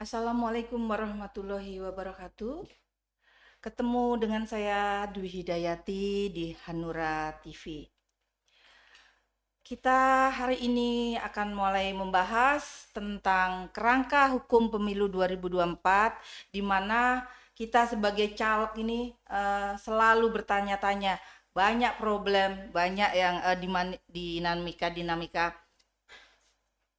Assalamualaikum warahmatullahi wabarakatuh. Ketemu dengan saya Dwi Hidayati di Hanura TV. Kita hari ini akan mulai membahas tentang kerangka hukum pemilu 2024, di mana kita sebagai caleg ini selalu bertanya-tanya, banyak problem, banyak yang dinamika-dinamika.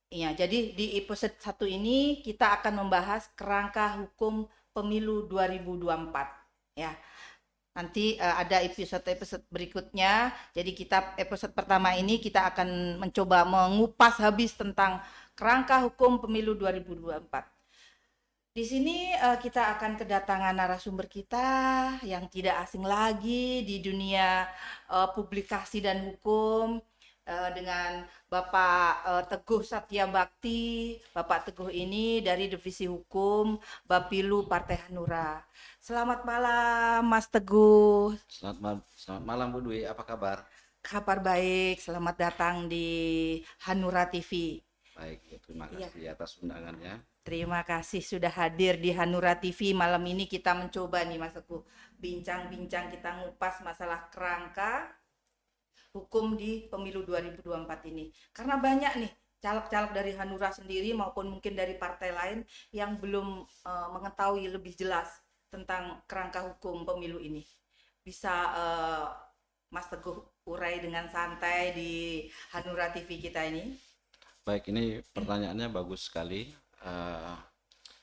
Iya, jadi di episode 1 ini kita akan membahas kerangka hukum pemilu 2024 ya. Nanti ada episode-episode berikutnya. Jadi episode pertama ini kita akan mencoba mengupas habis tentang kerangka hukum pemilu 2024. Di sini kita akan kedatangan narasumber kita yang tidak asing lagi di dunia publikasi dan hukum, dengan Bapak Teguh Satya Bakti. Bapak Teguh ini dari Divisi Hukum Bapilu Partai Hanura. Selamat malam Mas Teguh. Selamat malam Bu Dwi, apa kabar? Kabar baik, selamat datang di Hanura TV. Baik, ya, terima Iya. kasih atas undangannya. Terima kasih sudah hadir di Hanura TV. Malam ini kita mencoba nih Mas Teguh, bincang-bincang, kita ngupas masalah kerangka hukum di pemilu 2024 ini. Karena banyak nih caleg-caleg dari Hanura sendiri maupun mungkin dari partai lain yang belum mengetahui lebih jelas tentang kerangka hukum pemilu ini. Bisa Mas Teguh urai dengan santai di Hanura TV kita ini? Baik, ini pertanyaannya bagus sekali. Eh,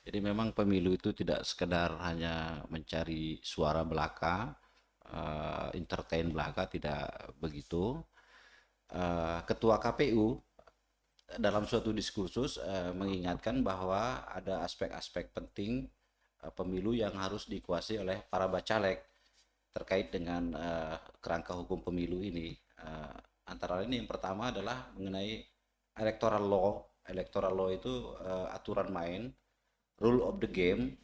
jadi memang pemilu itu tidak sekedar hanya mencari suara belaka, entertain belaka, tidak begitu. Ketua KPU dalam suatu diskursus mengingatkan bahwa ada aspek-aspek penting pemilu yang harus dikuasai oleh para bacalek terkait dengan kerangka hukum pemilu ini. Antara lain yang pertama adalah mengenai electoral law. Electoral law itu aturan main, rule of the game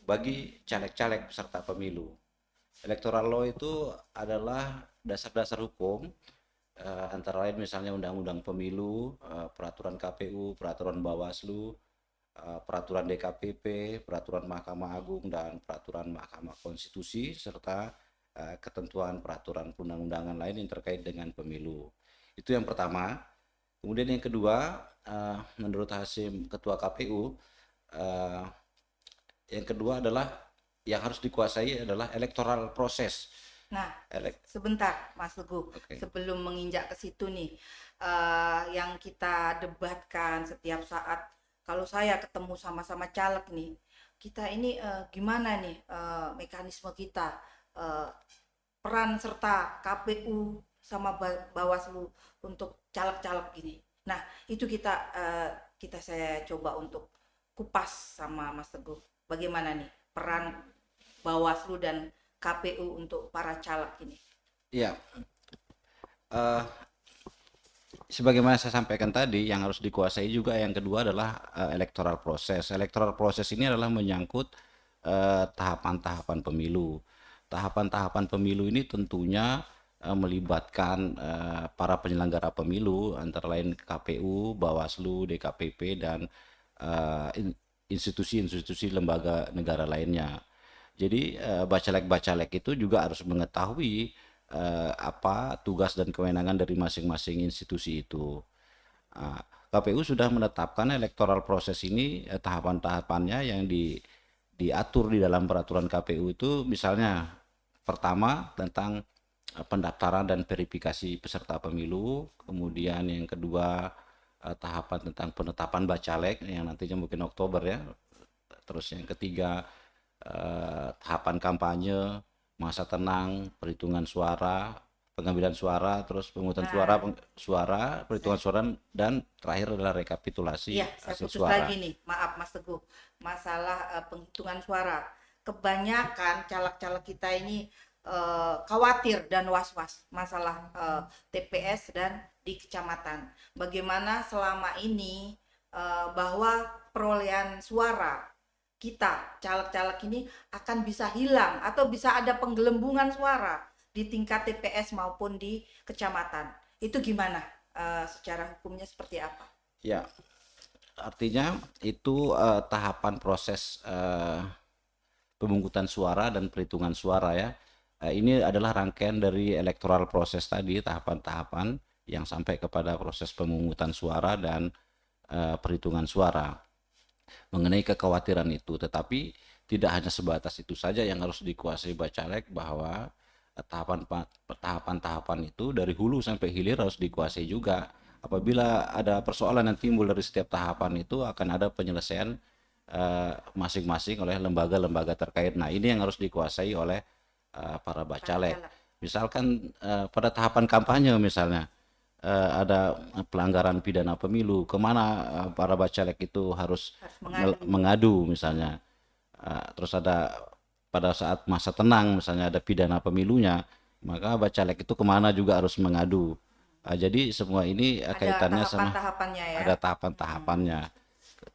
bagi caleg-caleg peserta pemilu. Electoral law itu adalah dasar-dasar hukum, antara lain misalnya undang-undang pemilu, peraturan KPU, peraturan Bawaslu, peraturan DKPP, peraturan Mahkamah Agung, dan peraturan Mahkamah Konstitusi, serta ketentuan peraturan perundang-undangan lain yang terkait dengan pemilu. Itu yang pertama. Kemudian yang kedua, menurut Hasim Ketua KPU, yang kedua adalah yang harus dikuasai adalah electoral proses. Nah, sebentar Mas Teguh, Okay. sebelum menginjak ke situ nih, yang kita debatkan setiap saat, kalau saya ketemu sama-sama caleg nih, kita ini gimana nih mekanisme kita, uh, peran serta KPU sama Bawaslu untuk caleg-caleg gini. Nah, itu saya coba untuk kupas sama Mas Teguh. Bagaimana nih peran Bawaslu dan KPU untuk para caleg ini? Ya, sebagaimana saya sampaikan tadi, yang harus dikuasai juga yang kedua adalah electoral proses. Electoral proses ini adalah menyangkut tahapan-tahapan pemilu. Tahapan-tahapan pemilu ini tentunya melibatkan para penyelenggara pemilu, antara lain KPU, Bawaslu, DKPP, dan institusi-institusi lembaga negara lainnya. Jadi bacalek-bacalek itu juga harus mengetahui apa tugas dan kewenangan dari masing-masing institusi itu. KPU sudah menetapkan electoral proses ini, tahapan-tahapannya yang diatur di dalam peraturan KPU itu, misalnya pertama tentang pendaftaran dan verifikasi peserta pemilu, kemudian yang kedua tahapan tentang penetapan bacalek yang nantinya mungkin Oktober ya, terus yang ketiga tahapan kampanye, masa tenang, perhitungan suara, pengambilan suara, terus pemungutan suara, perhitungan suara, dan terakhir adalah rekapitulasi Iya, saya hasil putus suara. lagi nih, maaf Mas Teguh, masalah penghitungan suara. Kebanyakan caleg-caleg kita ini khawatir dan was-was masalah TPS dan di kecamatan. Bagaimana selama ini bahwa perolehan suara kita caleg-caleg ini akan bisa hilang atau bisa ada penggelembungan suara di tingkat TPS maupun di kecamatan. Itu gimana? Secara hukumnya seperti apa? Ya, Artinya itu tahapan proses pemungutan suara dan perhitungan suara ya. Ini adalah rangkaian dari electoral proses tadi, tahapan-tahapan yang sampai kepada proses pemungutan suara dan perhitungan suara. Mengenai kekhawatiran itu, tetapi tidak hanya sebatas itu saja yang harus dikuasai Bacalek, bahwa tahapan-tahapan itu dari hulu sampai hilir harus dikuasai juga. Apabila ada persoalan yang timbul dari setiap tahapan itu, akan ada penyelesaian masing-masing oleh lembaga-lembaga terkait. Nah, ini yang harus dikuasai oleh para para bacalek. caleg Misalkan pada tahapan kampanye misalnya ada pelanggaran pidana pemilu, kemana para bacalek itu harus harus mengadu. mengadu misalnya. Terus ada pada saat masa tenang misalnya ada pidana pemilunya, maka bacalek itu kemana juga harus mengadu. Jadi semua ini Ada kaitannya sama tahapan-tahapannya ya. ada tahapan-tahapannya,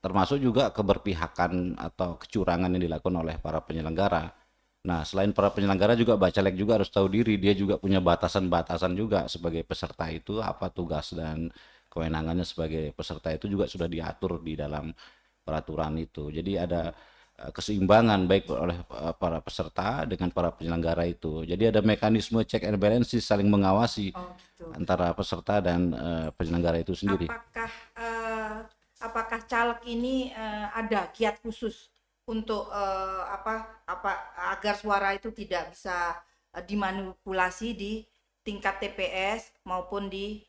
termasuk juga keberpihakan atau kecurangan yang dilakukan oleh para penyelenggara. Nah, selain para penyelenggara juga bacalek juga harus tahu diri, dia juga punya batasan-batasan juga sebagai peserta itu, apa tugas dan kewenangannya sebagai peserta itu juga sudah diatur di dalam peraturan itu. Jadi ada keseimbangan baik oleh para peserta dengan para penyelenggara itu. Jadi ada mekanisme check and balances, saling mengawasi Oh gitu. antara peserta dan penyelenggara itu sendiri. Apakah apakah caleg ini ada kiat khusus untuk apa agar suara itu tidak bisa dimanipulasi di tingkat TPS maupun di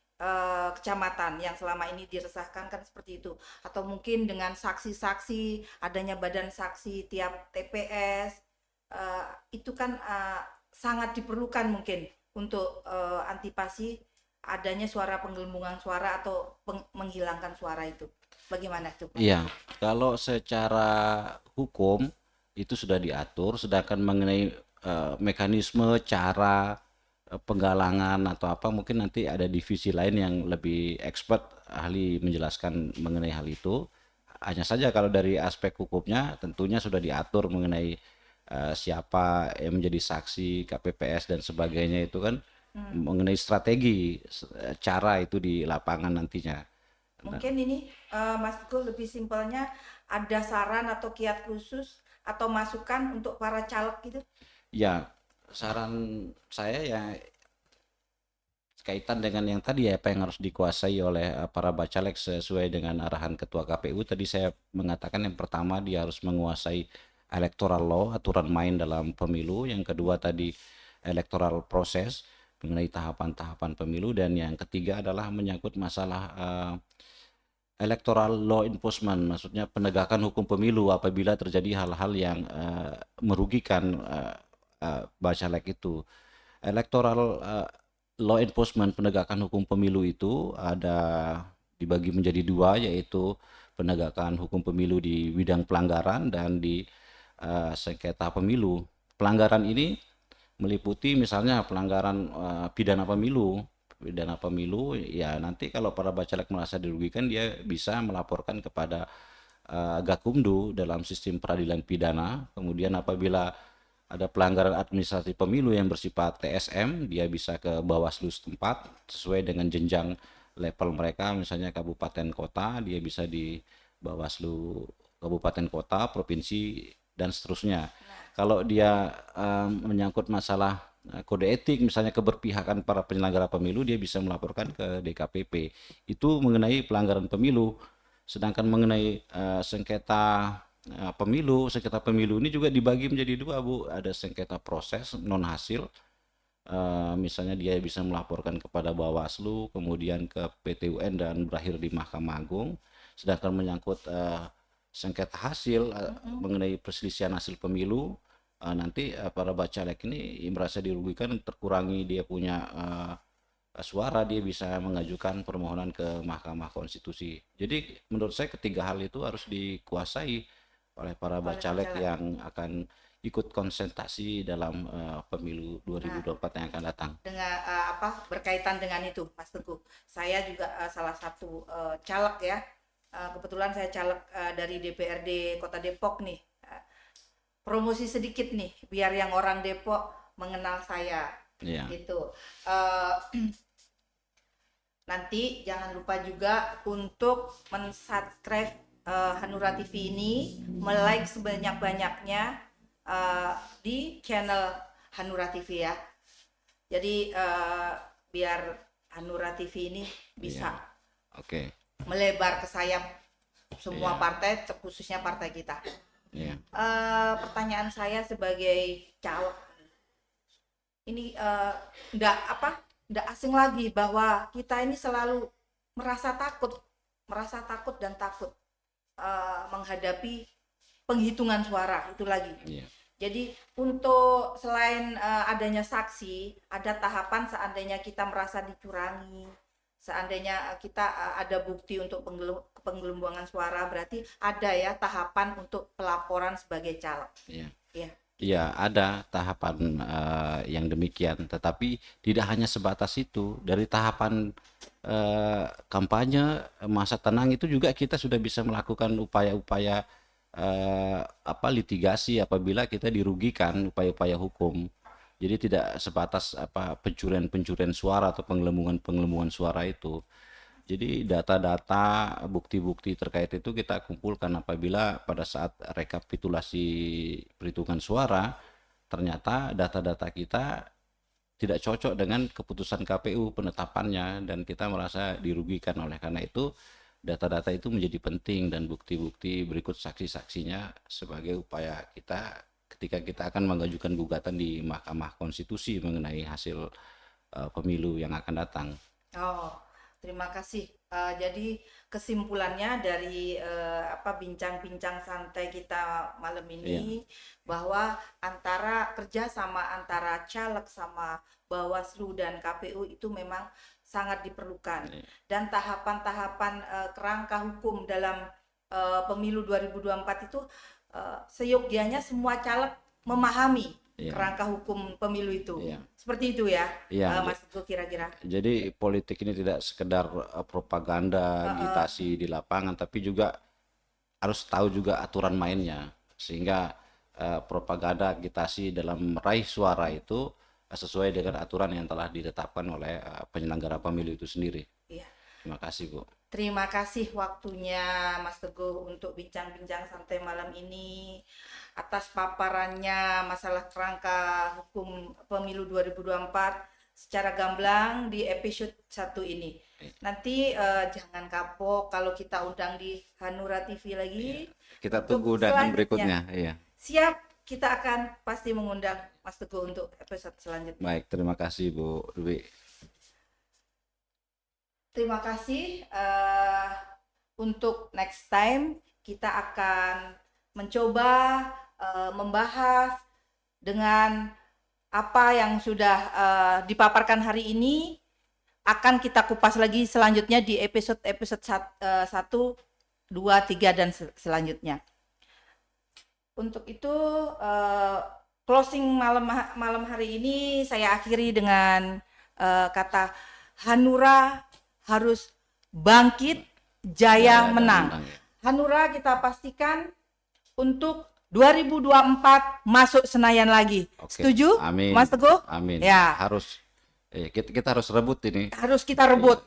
kecamatan yang selama ini diresahkan kan seperti itu, atau mungkin dengan saksi-saksi, adanya badan saksi tiap TPS, itu kan sangat diperlukan mungkin untuk antipasi adanya suara penggelembungan suara atau menghilangkan suara itu. Bagaimana itu, Pak? Iya, kalau secara hukum itu sudah diatur, sedangkan mengenai mekanisme, cara penggalangan atau apa mungkin nanti ada divisi lain yang lebih expert ahli menjelaskan mengenai hal itu. Hanya saja kalau dari aspek hukumnya tentunya sudah diatur mengenai siapa yang menjadi saksi, KPPS dan sebagainya itu kan mengenai strategi cara itu di lapangan nantinya. Nah, Mungkin ini Mas Teguh lebih simpelnya ada saran atau kiat khusus atau masukan untuk para caleg gitu. ya, saran saya ya kaitan dengan yang tadi ya, apa yang harus dikuasai oleh para bacalek sesuai dengan arahan Ketua KPU tadi saya mengatakan yang pertama dia harus menguasai electoral law, aturan main dalam pemilu, yang kedua tadi electoral proses mengenai tahapan-tahapan pemilu, dan yang ketiga adalah menyangkut masalah electoral law enforcement, maksudnya penegakan hukum pemilu apabila terjadi hal-hal yang merugikan bacalek itu. Electoral law enforcement, penegakan hukum pemilu itu ada dibagi menjadi dua, yaitu penegakan hukum pemilu di bidang pelanggaran dan di sengketa pemilu. Pelanggaran ini meliputi misalnya pelanggaran pidana pemilu ya, nanti kalau para bacalek merasa dirugikan dia bisa melaporkan kepada Gakumdu dalam sistem peradilan pidana. Kemudian apabila ada pelanggaran administrasi pemilu yang bersifat TSM, dia bisa ke Bawaslu setempat sesuai dengan jenjang level mereka, misalnya kabupaten kota, dia bisa di Bawaslu kabupaten kota, provinsi dan seterusnya. Kalau dia menyangkut masalah kode etik, misalnya keberpihakan para penyelenggara pemilu, dia bisa melaporkan ke DKPP. Itu mengenai pelanggaran pemilu. Sedangkan mengenai sengketa pemilu ini juga dibagi menjadi dua, Bu. Ada sengketa proses non hasil, misalnya dia bisa melaporkan kepada Bawaslu, kemudian ke PT UN dan berakhir di Mahkamah Agung. Sedangkan menyangkut sengketa hasil mengenai perselisihan hasil pemilu, nanti para bacalek ini merasa dirugikan, terkurangi dia punya suara, dia bisa mengajukan permohonan ke Mahkamah Konstitusi. Jadi menurut saya ketiga hal itu harus dikuasai oleh para Oleh bacalek caleg. yang akan ikut konsentrasi dalam pemilu Nah, 2024 yang akan datang. dengan berkaitan dengan itu, Mas Teguh. Saya juga salah satu caleg ya. Kebetulan saya caleg dari DPRD Kota Depok nih. Promosi sedikit nih, biar yang orang Depok mengenal saya Ya, gitu. Uh, nanti jangan lupa juga untuk mensubscribe Hanura TV ini, like sebanyak-banyaknya di channel Hanura TV ya. Jadi biar Hanura TV ini bisa Oke. melebar ke sayap semua Iya. partai, khususnya partai kita. Iya. Pertanyaan saya sebagai caleg ini nggak asing lagi bahwa kita ini selalu merasa takut dan takut menghadapi penghitungan suara itu lagi. Iya. Jadi untuk selain adanya saksi, ada tahapan seandainya kita merasa dicurangi, seandainya kita ada bukti untuk penggelembungan suara, berarti ada ya tahapan untuk pelaporan sebagai caleg. Iya. Ya. Iya, ada tahapan yang demikian, tetapi tidak hanya sebatas itu. Dari tahapan kampanye masa tenang itu juga kita sudah bisa melakukan upaya-upaya litigasi apabila kita dirugikan, upaya-upaya hukum. Jadi tidak sebatas pencurian suara atau penggelembungan suara itu. Jadi data-data, bukti-bukti terkait itu kita kumpulkan apabila pada saat rekapitulasi perhitungan suara, ternyata data-data kita tidak cocok dengan keputusan KPU penetapannya dan kita merasa dirugikan. Oleh karena itu, data-data itu menjadi penting dan bukti-bukti berikut saksi-saksinya sebagai upaya kita ketika kita akan mengajukan gugatan di Mahkamah Konstitusi mengenai hasil pemilu yang akan datang. Oh, terima kasih. Jadi kesimpulannya dari bincang-bincang santai kita malam ini bahwa kerjasama antara caleg sama Bawaslu dan KPU itu memang sangat diperlukan, dan tahapan-tahapan kerangka hukum dalam pemilu 2024 itu seyogianya semua caleg memahami kerangka hukum pemilu itu. Seperti itu ya, Mas Teguh kira-kira. Jadi politik ini tidak sekedar propaganda, agitasi di lapangan, tapi juga harus tahu juga aturan mainnya, sehingga propaganda, agitasi dalam meraih suara itu sesuai dengan aturan yang telah ditetapkan oleh penyelenggara pemilu itu sendiri. Iya. Terima kasih, Bu. Terima kasih waktunya Mas Teguh untuk bincang-bincang santai malam ini, atas paparannya masalah kerangka hukum pemilu 2024 secara gamblang di episode 1 ini. Nanti jangan kapok kalau kita undang di Hanura TV lagi. Kita tunggu undangan berikutnya. Iya. Siap, kita akan pasti mengundang Mas Teguh untuk episode selanjutnya. Baik, terima kasih Bu Dwi. Terima kasih. Untuk next time kita akan mencoba membahas dengan apa yang sudah dipaparkan hari ini, akan kita kupas lagi selanjutnya di episode 1, 2, 3 dan selanjutnya. Untuk itu closing malam hari ini saya akhiri dengan kata Hanura harus bangkit, jaya menang. Hanura kita pastikan untuk 2024 masuk Senayan lagi. Oke. Setuju? Amin. Mas Teguh? Amin. Ya. Harus kita harus rebut ini. Harus kita rebut.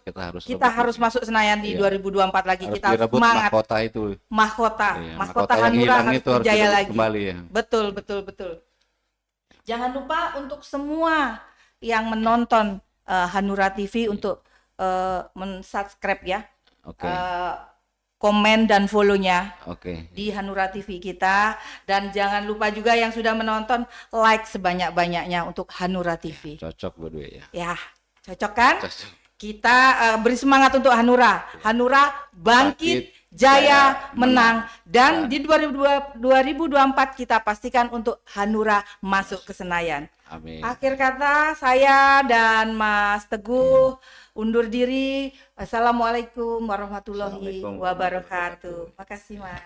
Kita harus masuk Senayan di 2024 lagi. Harus kita direbut semangat. Mahkota itu. Mahkota Hanura harus berjaya lagi. Kembali ya. Betul. Jangan lupa untuk semua yang menonton Hanura TV untuk mensubscribe ya. Oke. Komen dan follow-nya di Hanura TV kita, dan jangan lupa juga yang sudah menonton like sebanyak-banyaknya untuk Hanura TV. Cocok Bu Dwi ya. Ya, cocok kan? Cocok. Kita beri semangat untuk Hanura. Hanura bangkit, jaya menang, dan di 2024 kita pastikan untuk Hanura masuk ke Senayan. Amin. Akhir kata saya dan Mas Teguh undur diri. Assalamualaikum warahmatullahi wabarakatuh. Makasih Mas.